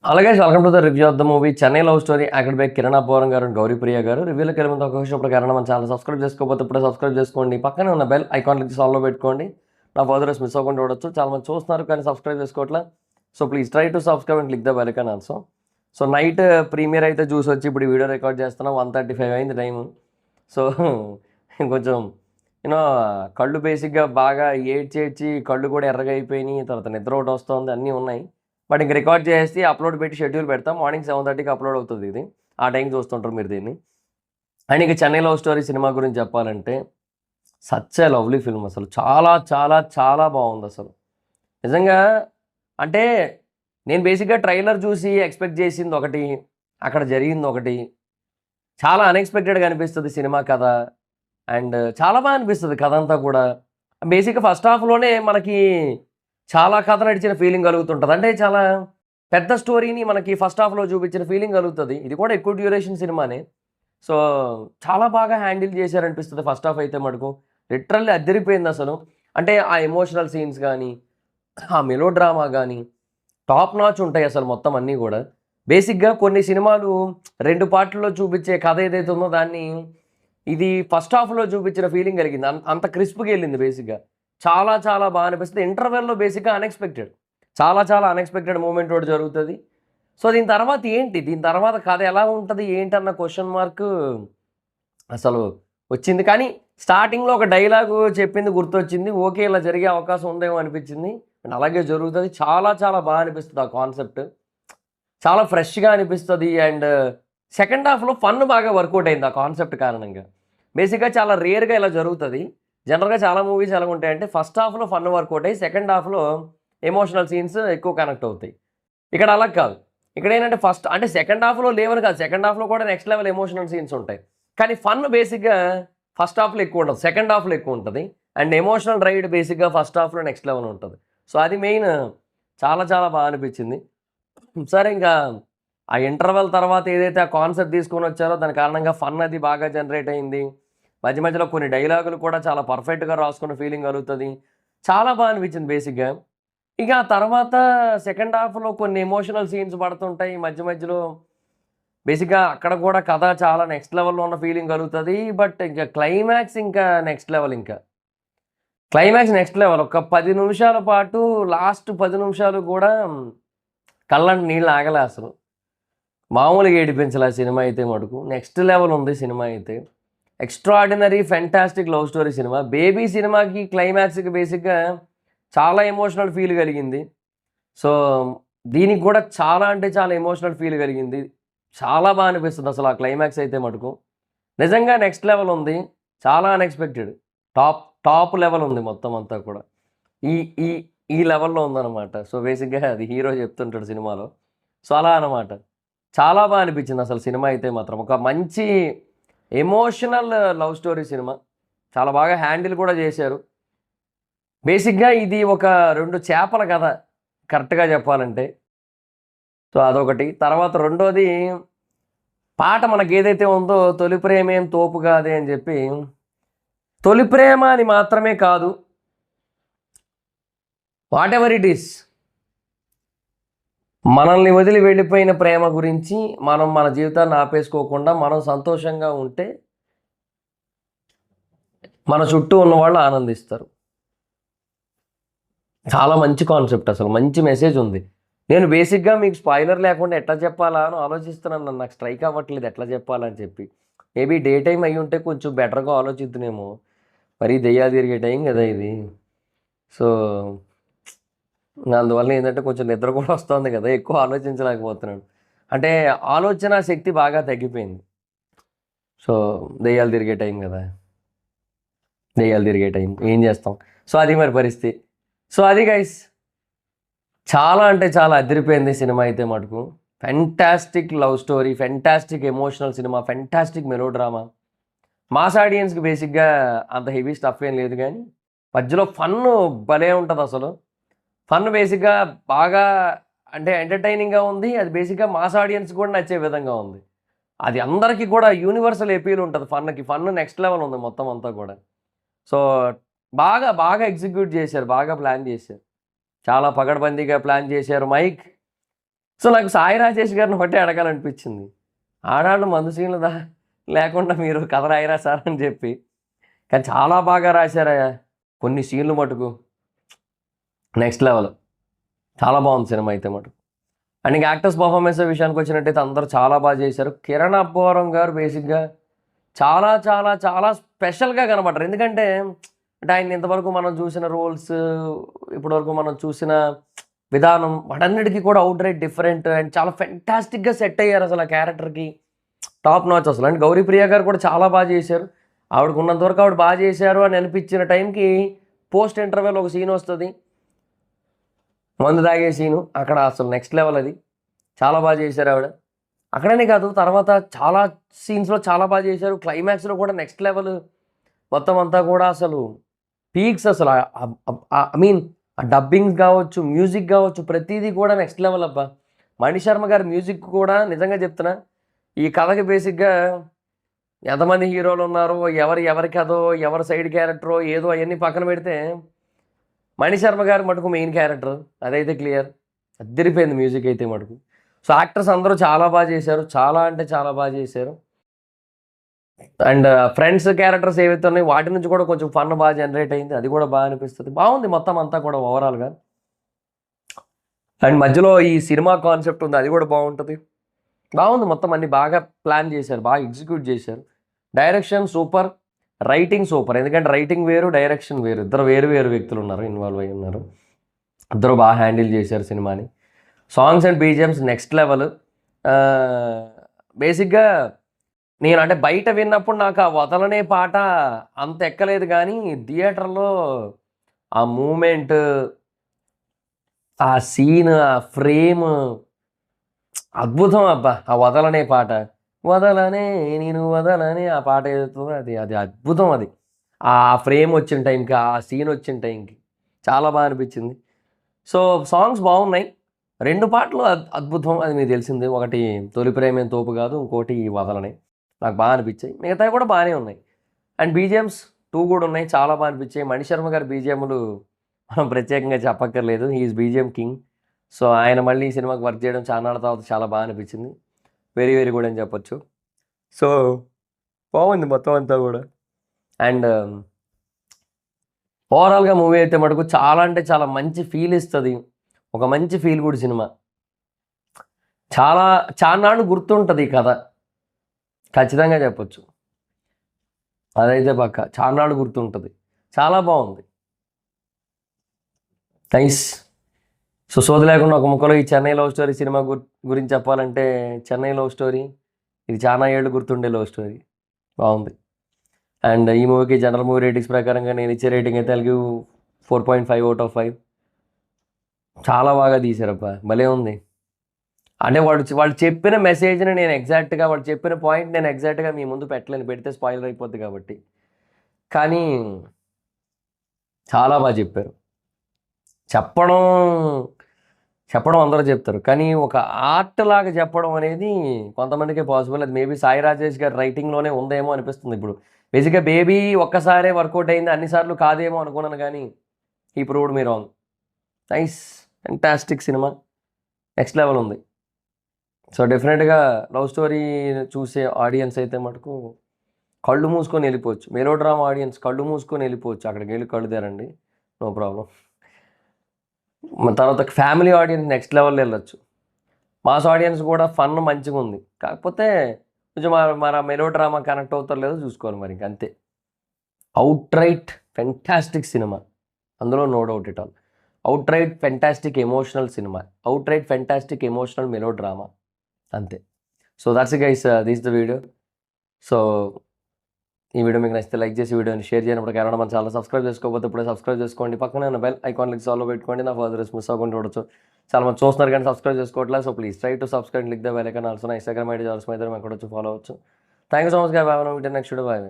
అలాగే welcome to the review of the movie Chennai love story acted by Kiran Abbavaram గారు and Gouri Priya గారు. రివ్యూలోకి వెళ్ళే ముందు ఒక విషయం కారణం మన ఛానల్ సబ్స్క్రైబ్ చేసుకోకపోతే ఇప్పుడే సబ్స్క్రైబ్ చేసుకోండి. పక్కనే ఉన్న బెల్ ఐకాన్ క్లిక్ సాల్వ్లో పెట్టుకోండి. నా ఫర్దర్స్ మిస్ అవ్వకుండా చూడొచ్చు. చాలా మంది చూస్తున్నారు కానీ సబ్స్క్రైబ్ చేసుకోవట్లా. So please try to subscribe and click the bell icon also. So night premier అయితే చూసి వచ్చి ఇప్పుడు వీడియో రికార్డ్ చేస్తున్నాం. 1:35 అయింది టైము. సో కొంచెం యూనో కళ్ళు బేసిక్గా బాగా ఏడ్చేడ్చి కళ్ళు కూడా ఎర్రగా అయిపోయినాయి. తర్వాత నిద్ర ఒకటి వస్తుంది, అన్నీ ఉన్నాయి. బట్ ఇంక రికార్డ్ చేసి అప్లోడ్ పెట్టి షెడ్యూల్ పెడతాం. మార్నింగ్ 7:30కి అప్లోడ్ అవుతుంది ఇది. ఆ టైంకి చూస్తుంటారు మీరు దీన్ని. అండ్ ఇక చెన్నై లవ్ స్టోరీ సినిమా గురించి చెప్పాలంటే సచ్ ఏ లవ్లీ ఫిల్మ్. అసలు చాలా చాలా చాలా బాగుంది అసలు నిజంగా. అంటే నేను బేసిక్గా ట్రైలర్ చూసి ఎక్స్పెక్ట్ చేసింది ఒకటి, అక్కడ జరిగింది ఒకటి. చాలా అన్ఎక్స్పెక్టెడ్గా అనిపిస్తుంది సినిమా కథ. అండ్ చాలా బాగా అనిపిస్తుంది కథ అంతా కూడా. బేసిక్గా ఫస్ట్ హాఫ్లోనే మనకి చాలా కథ నడిచిన ఫీలింగ్ కలుగుతుంటుంది. అంటే చాలా పెద్ద స్టోరీని మనకి ఫస్ట్ హాఫ్లో చూపించిన ఫీలింగ్ కలుగుతుంది. ఇది కూడా ఎక్కువ డ్యూరేషన్ సినిమానే. సో చాలా బాగా హ్యాండిల్ చేశారనిపిస్తుంది ఫస్ట్ హాఫ్ అయితే మటుకు. లిటరల్లీ అద్దరిపోయింది అసలు. అంటే ఆ ఎమోషనల్ సీన్స్ కానీ, ఆ మెలో డ్రామా కానీ టాప్ నాచ్ ఉంటాయి అసలు మొత్తం అన్నీ కూడా. బేసిక్గా కొన్ని సినిమాలు 2 పార్ట్లలో చూపించే కథ ఏదైతే ఉందో దాన్ని ఇది ఫస్ట్ హాఫ్లో చూపించిన ఫీలింగ్ కలిగింది. అంత క్రిస్ప్గా వెళ్ళింది బేసిక్గా. చాలా చాలా బాగా అనిపిస్తుంది. ఇంటర్వెల్లో బేసిక్గా అన్ఎక్స్పెక్టెడ్, చాలా చాలా అన్ఎక్స్పెక్టెడ్ మూమెంట్ ఒకటి జరుగుతుంది. సో దీని తర్వాత ఏంటి, దీని తర్వాత కథ ఎలా ఉంటుంది ఏంటన్న క్వశ్చన్ మార్క్ అసలు వచ్చింది. కానీ స్టార్టింగ్లో ఒక డైలాగు చెప్పింది గుర్తొచ్చింది. ఓకే, ఇలా జరిగే అవకాశం ఉందేమో అనిపించింది. అండ్ అలాగే జరుగుతుంది. చాలా చాలా బాగా అనిపిస్తుంది ఆ కాన్సెప్ట్. చాలా ఫ్రెష్గా అనిపిస్తుంది. అండ్ సెకండ్ హాఫ్లో ఫన్ బాగా వర్కౌట్ అయింది ఆ కాన్సెప్ట్ కారణంగా. బేసిక్గా చాలా రేర్గా ఇలా జరుగుతుంది. జనరల్గా చాలా మూవీస్ ఎలా ఉంటాయంటే ఫస్ట్ హాఫ్లో ఫన్ వర్కౌట్ అయ్యి సెకండ్ హాఫ్లో ఎమోషనల్ సీన్స్ ఎక్కువ కనెక్ట్ అవుతాయి. ఇక్కడ అలా కాదు. ఇక్కడ ఏంటంటే ఫస్ట్ అంటే సెకండ్ హాఫ్లో లేవని కాదు, సెకండ్ హాఫ్లో కూడా నెక్స్ట్ లెవెల్ ఎమోషనల్ సీన్స్ ఉంటాయి. కానీ ఫన్ బేసిక్గా ఫస్ట్ హాఫ్లో ఎక్కువ ఉంటుంది, సెకండ్ హాఫ్లో ఎక్కువ ఉంటుంది. అండ్ ఎమోషనల్ రైడ్ బేసిక్గా ఫస్ట్ హాఫ్లో నెక్స్ట్ లెవెల్ ఉంటుంది. సో అది మెయిన్. చాలా చాలా బాగా అనిపించింది. సరే, ఇంకా ఆ ఇంటర్వెల్ తర్వాత ఏదైతే ఆ కాన్సెప్ట్ తీసుకొని వచ్చారో దాని కారణంగా ఫన్ అది బాగా జనరేట్ అయింది. మధ్య మధ్యలో కొన్ని డైలాగులు కూడా చాలా పర్ఫెక్ట్గా రాసుకున్న ఫీలింగ్ కలుగుతుంది. చాలా బాగా అనిపించింది బేసిక్గా. ఇక ఆ తర్వాత సెకండ్ హాఫ్లో కొన్ని ఎమోషనల్ సీన్స్ పడుతుంటాయి మధ్య మధ్యలో. బేసిక్గా అక్కడ కూడా కథ చాలా నెక్స్ట్ లెవెల్లో ఉన్న ఫీలింగ్ కలుగుతుంది. బట్ ఇంకా క్లైమాక్స్ ఇంకా నెక్స్ట్ లెవెల్. ఇంకా క్లైమాక్స్ నెక్స్ట్ లెవెల్. ఒక 10 నిమిషాల పాటు లాస్ట్ 10 నిమిషాలు కూడా కళ్ళంటి నీళ్ళు ఆగలే అసలు. మామూలుగా ఏడిపించాలి ఆ సినిమా అయితే మటుకు. నెక్స్ట్ లెవెల్ ఉంది సినిమా అయితే. Extraordinary fantastic love story cinema. Baby సినిమాకి క్లైమాక్స్కి బేసిక్గా చాలా ఎమోషనల్ ఫీల్ కలిగింది. సో దీనికి కూడా చాలా అంటే చాలా ఎమోషనల్ ఫీల్ కలిగింది. చాలా బాగా అనిపిస్తుంది అసలు ఆ క్లైమాక్స్ అయితే మటుకు. నిజంగా నెక్స్ట్ లెవెల్ ఉంది. చాలా అన్ఎక్స్పెక్టెడ్. టాప్ లెవెల్ ఉంది మొత్తం అంతా కూడా. ఈ ఈ ఈ లెవెల్లో ఉందన్నమాట. సో బేసిక్గా అది హీరో చెప్తుంటాడు సినిమాలో. సో అలా అనమాట. చాలా బాగా అనిపించింది అసలు సినిమా అయితే మాత్రం. ఒక మంచి ఎమోషనల్ లవ్ స్టోరీ సినిమా. చాలా బాగా హ్యాండిల్ కూడా చేశారు. బేసిక్గా ఇది ఒక 2 చేపల కథ కరెక్ట్గా చెప్పాలంటే. సో అదొకటి. తర్వాత రెండోది పాట మనకి ఏదైతే ఉందో తొలి ప్రేమేం తోపు కాదే అని చెప్పి, తొలి ప్రేమ అని మాత్రమే కాదు, వాట్ ఎవర్ ఇట్ ఈస్, మనల్ని వదిలి వెళ్ళిపోయిన ప్రేమ గురించి మనం మన జీవితాన్ని ఆపేసుకోకుండా మనం సంతోషంగా ఉంటే మన చుట్టూ ఉన్న వాళ్ళు ఆనందిస్తారు. చాలా మంచి కాన్సెప్ట్ అసలు. మంచి మెసేజ్ ఉంది. నేను బేసిక్గా మీకు స్పాయిలర్ లేకుండా ఎట్లా చెప్పాలా అని ఆలోచిస్తున్నాను. నాకు స్ట్రైక్ అవ్వట్లేదు ఎట్లా చెప్పాలని చెప్పి. మేబీ డే టైం అయ్యి ఉంటే కొంచెం బెటర్గా ఆలోచిద్దునేమో. మరీ దెయ్యాలు తిరిగే టైం కదా ఇది. సో అందువల్ల ఏంటంటే కొంచెం నిద్ర కూడా వస్తుంది కదా, ఎక్కువ ఆలోచించలేకపోతున్నాను. అంటే ఆలోచన శక్తి బాగా తగ్గిపోయింది. సో దెయ్యాలు తిరిగే టైం కదా, దెయ్యాలు తిరిగే టైం ఏం చేస్తాం. సో అది మరి పరిస్థితి. సో అది గైస్, చాలా అంటే చాలా అదిరిపోయింది సినిమా అయితే మటుకు. Fantastic love story, fantastic emotional cinema, fantastic melodrama. Mass ఆడియన్స్కి బేసిక్గా అంత హెవీ స్టఫ్ ఏం లేదు, కానీ మధ్యలో ఫన్ భలే ఉంటుంది అసలు. ఫన్ బేసిక్గా బాగా అంటే ఎంటర్టైనింగ్గా ఉంది. అది బేసిక్గా మాస్ ఆడియన్స్ కూడా నచ్చే విధంగా ఉంది. అది అందరికీ కూడా యూనివర్సల్ ఎపీల్ ఉంటుంది ఫన్కి. ఫన్ నెక్స్ట్ లెవెల్ ఉంది మొత్తం అంతా కూడా. సో బాగా బాగా ఎగ్జిక్యూట్ చేశారు, బాగా ప్లాన్ చేశారు. చాలా పగడ్బందీగా ప్లాన్ చేశారు. మైక్ సో నాకు సాయి రాజేష్ గారిని ఒకటే అడగాలనిపించింది. ఆడాళ్ళు మందు సీన్లు లేకుండా మీరు కథ రాయరా సార్ అని చెప్పి. కానీ చాలా బాగా రాశారయ్యా కొన్ని సీన్లు మటుకు నెక్స్ట్ లెవెల్. చాలా బాగుంది సినిమా అయితే మటుకు. అండ్ ఇంకా యాక్టర్స్ పర్ఫార్మెన్స్ విషయానికి వచ్చినట్టయితే అందరూ చాలా బాగా చేశారు. కిరణ్ అబ్బవరం గారు బేసిక్గా చాలా చాలా చాలా స్పెషల్గా కనబడ్డారు. ఎందుకంటే అంటే ఆయన ఇంతవరకు మనం చూసిన రోల్స్, ఇప్పటివరకు మనం చూసిన విధానం వాటన్నిటికీ కూడా అవుట్ రైట్ డిఫరెంట్ అండ్ చాలా ఫెంటాస్టిక్గా సెట్ అయ్యారు అసలు ఆ క్యారెక్టర్కి. టాప్ నాచ్ అసలు. అండ్ గౌరీప్రియ గారు కూడా చాలా బాగా చేశారు. ఆవిడకు ఉన్నంతవరకు ఆవిడ బాగా చేశారు అని అనిపించిన టైంకి పోస్ట్ ఇంటర్వెల్ ఒక సీన్ వస్తుంది, మందు తాగే సీను. అక్కడ అసలు నెక్స్ట్ లెవెల్ అది. చాలా బాగా చేశారు ఆవిడ. అక్కడనే కాదు, తర్వాత చాలా సీన్స్లో చాలా బాగా చేశారు. క్లైమాక్స్లో కూడా నెక్స్ట్ లెవెల్. మొత్తం అంతా కూడా అసలు పీక్స్ అసలు. ఐ మీన్ ఆ డబ్బింగ్ కావచ్చు, మ్యూజిక్ కావచ్చు, ప్రతిదీ కూడా నెక్స్ట్ లెవెల్ అబ్బా. మణిశర్మ గారి మ్యూజిక్ కూడా నిజంగా చెప్తున్నా, ఈ కథకి బేసిక్గా ఎంతమంది హీరోలు ఉన్నారో, ఎవరి కథో, ఎవరి సైడ్ క్యారెక్టరో ఏదో అవన్నీ పక్కన పెడితే మణిశర్మ గారు మటుకు మెయిన్ క్యారెక్టర్, అదైతే క్లియర్. అద్దరిపోయింది మ్యూజిక్ అయితే మటుకు. సో యాక్టర్స్ అందరూ చాలా బాగా చేశారు, చాలా అంటే చాలా బాగా చేశారు. అండ్ ఫ్రెండ్స్ క్యారెక్టర్స్ ఏవైతే ఉన్నాయో వాటి నుంచి కూడా కొంచెం ఫన్ బాగా జనరేట్ అయింది, అది కూడా బాగా అనిపిస్తుంది. బాగుంది మొత్తం అంతా కూడా ఓవరాల్గా. అండ్ మధ్యలో ఈ సినిమా కాన్సెప్ట్ ఉంది, అది కూడా బాగుంటుంది. బాగుంది మొత్తం, అన్ని బాగా ప్లాన్ చేశారు, బాగా ఎగ్జిక్యూట్ చేశారు. Direction super, writing super. ఎందుకంటే రైటింగ్ వేరు, డైరెక్షన్ వేరు, ఇద్దరు వేరు వేరు వ్యక్తులు ఉన్నారు, ఇన్వాల్వ్ అయి ఉన్నారు. ఇద్దరు బాగా హ్యాండిల్ చేశారు సినిమాని. Songs and BGMs next level. బేసిక్గా నేను అంటే బయట విన్నప్పుడు నాకు ఆ వదలనే పాట అంత ఎక్కలేదు, కానీ థియేటర్లో ఆ మూమెంట్, ఆ సీన్, ఆ ఫ్రేమ్ అద్భుతం అబ్బా. ఆ వదలనే పాట, వదలనే నేను వదలనే ఆ పాట ఏదైతుందో అది అది అద్భుతం. అది ఆ ఫ్రేమ్ వచ్చిన టైంకి, ఆ సీన్ వచ్చిన టైంకి చాలా బాగా అనిపించింది. సో సాంగ్స్ బాగున్నాయి. 2 పాటలు అద్భుతం, అది మీకు తెలిసింది. ఒకటి తొలి ప్రేమేం తోపు కాదు, ఇంకోటి వదలనే. నాకు బాగా అనిపించాయి. మిగతావి కూడా బాగానే ఉన్నాయి. అండ్ బీజిఎమ్స్ 2 కూడా ఉన్నాయి, చాలా బాగా అనిపించాయి. మణిశర్మ గారి బీజిఎంలు మనం ప్రత్యేకంగా చెప్పక్కర్లేదు, హీఈస్ బీజిఎం కింగ్. సో ఆయన మళ్ళీ ఈ సినిమాకి వర్క్ చేయడం చాలా తర్వాత చాలా బాగా అనిపించింది. వెరీ వెరీ గుడ్ అని చెప్పొచ్చు. సో బాగుంది మొత్తం అంతా కూడా. అండ్ ఓవరాల్గా మూవీ అయితే మటుకు చాలా అంటే చాలా మంచి ఫీల్ ఇస్తుంది. ఒక మంచి ఫీల్ గుడ్ సినిమా. చాలానాళ్ళు గుర్తుంటుంది ఈ కథ, ఖచ్చితంగా చెప్పొచ్చు. అదైతే పక్క చాలానాళ్ళు గుర్తుంటుంది. చాలా బాగుంది, నైస్. సో సోది లేకుండా ఒక ముక్కలో ఈ చెన్నై లవ్ స్టోరీ సినిమా గురించి చెప్పాలంటే, చెన్నై లవ్ స్టోరీ ఇది చాలా ఏళ్ళు గుర్తుండే లవ్ స్టోరీ. బాగుంది. అండ్ ఈ మూవీకి జనరల్ మూవీ రేటింగ్స్ ప్రకారంగా నేను ఇచ్చే రేటింగ్ అయితే అలాగే 4.5 అవుట్ ఆఫ్ 5. చాలా బాగా తీశారబ్బా, భలే ఉంది. అంటే వాళ్ళు చెప్పిన మెసేజ్ని నేను ఎగ్జాక్ట్గా, వాళ్ళు చెప్పిన పాయింట్ నేను ఎగ్జాక్ట్గా మీ ముందు పెట్టలేను, పెడితే స్పాయిలర్ అయిపోద్ది కాబట్టి. కానీ చాలా బాగా చెప్పారు. చెప్పడం అందరూ చెప్తారు, కానీ ఒక ఆర్ట్ లాగా చెప్పడం అనేది కొంతమందికే పాసిబుల్. అది మేబీ సాయి రాజేష్ గారి రైటింగ్లోనే ఉందేమో అనిపిస్తుంది ఇప్పుడు. బేసిక్గా బేబీ ఒక్కసారే వర్కౌట్ అయింది, అన్నిసార్లు కాదేమో అనుకున్నాను, కానీ ఈ proved me wrong. Nice, fantastic cinema, next level ఉంది. సో డెఫినెట్గా లవ్ స్టోరీ చూసే ఆడియన్స్ అయితే మటుకు కళ్ళు మూసుకొని వెళ్ళిపోవచ్చు. మెలో డ్రామా ఆడియన్స్ కళ్ళు మూసుకొని వెళ్ళిపోవచ్చు, అక్కడికి వెళ్ళి కళ్ళు తెరండి, నో ప్రాబ్లం. తర్వాత ఫ్యామిలీ ఆడియన్స్ నెక్స్ట్ లెవెల్లో వెళ్ళొచ్చు. మాస్ ఆడియన్స్ కూడా ఫన్ మంచిగా ఉంది, కాకపోతే కొంచెం మరి మెలో డ్రామా కనెక్ట్ అవుతారో లేదో చూసుకోవాలి మరి, అంతే. అవుట్ రైట్ ఫెంటాస్టిక్ సినిమా, అందులో no doubt it all. Outright fantastic emotional cinema, outright fantastic emotional melodrama, అంతే. So that's guys, this the video. So ఈ వీడియో మీకు నచ్చితే లైక్ చేసి వీడియోని షేర్ చేయనప్పుడు కారణం మన ఛానల్ సబ్స్క్రైబ్ చేసుకోకపోతే ఇప్పుడే సబ్స్క్రైబ్ చేసుకోండి. పక్కనే ఉన్న బెల్ ఐకాన్ క్లిక్ ఆల్లో పెట్టుకోండి, నా ఫర్దర్ మిస్ అవ్వకుండా చూడొచ్చు. చాలా మంది చూస్తున్నారు కానీ సబ్స్క్రైబ్ చేసుకోవట్లేదు. So please try to subscribe, click the bell icon. Also నా ఇన్స్టాగ్రామ్ ఐడి జాల్స్ మీద మేము కూడా ఫాలో అవచ్చు. థ్యాంక్ యూ సో మచ్ గా. Bye, next video. బాయ్.